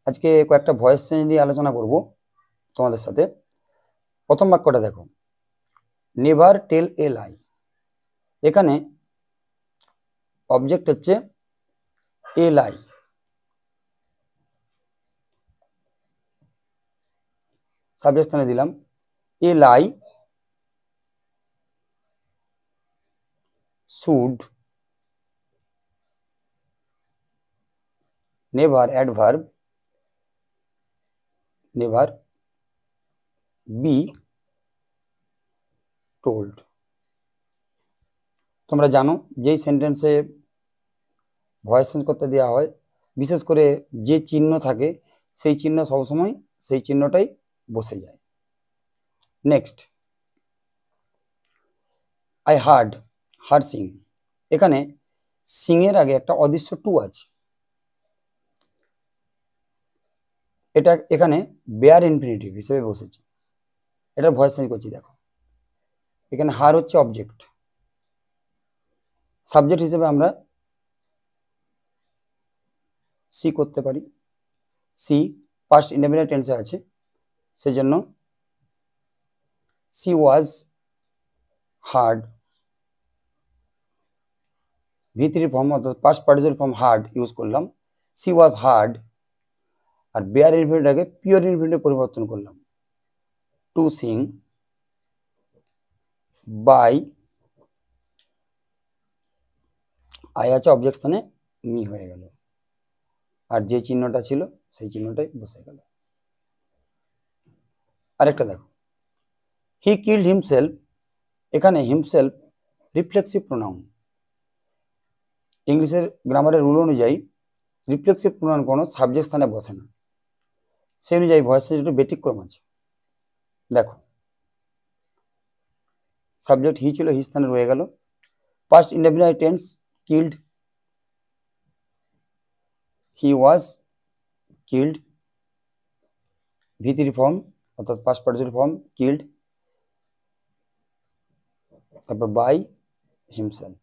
আজকে কয়েকটা voice change নিয়ে আলোচনা করব তোমাদের সাথে। প্রথম বাক্যটা দেখো, নেভার টেল এ লাই। এখানে অবজেক্ট হচ্ছে এ লাই, সাবজেক্ট স্থানে দিলাম a lie should never adverb never be told. তোমরা জানো যেই সেন্টেন্সে ভয়েস চেঞ্জ করতে দেওয়া হয়, বিশেষ করে যে চিহ্ন থাকে সেই চিহ্ন সবসময় সেই চিহ্নটাই বসে যায়। নেক্সট, আই হার্ড হার সিং। এখানে সিং এর আগে একটা অদৃশ্য টু আছে, এটা এখানে বেয়ার ইনফিনিটিভ হিসেবে বসেছে। এটা ভয়েস চেঞ্জ করছি, দেখো এখানে হার হচ্ছে অবজেক্ট, সাবজেক্ট হিসেবে আমরা সি করতে পারি। সি পাস্ট ইনডেফিনিট টেন্সে আছে, সেজন্য she was heard, V3 form অর্থাৎ past participle form heard use করলাম, সি ওয়াজ হার্ড। আর বেয়ার ইনফিনিটিভটাকে পিওর ইনফিনিটিভ পরিবর্তন করলাম, টু সিং বাই, আই আছে অবজেক্ট স্থানে, মি হয়ে গেল, আর যে চিহ্নটা ছিল সেই চিহ্নটাই বসে গেল। আরেকটা দেখো, হি কিল্ড হিমসেলফ। এখানে হিমসেলফ রিফ্লেক্সিভ প্রোনাউন। ইংলিশের গ্রামারের রুল অনুযায়ী রিফ্লেক্সিভ প্রোনাউন কোনো সাবজেক্ট স্থানে বসে না, সেই অনুযায়ী ভয়েসের একটু ব্যতিক্রম আছে। দেখো সাবজেক্ট হি ছিল, হি স্থানে রয়ে গেল। Past indefinite tense killed, he was killed. V3 form অর্থাৎ পাস্ট পার্টিসিপল ফর্ম কিল্ড, তারপর বাই হিমসেলফ।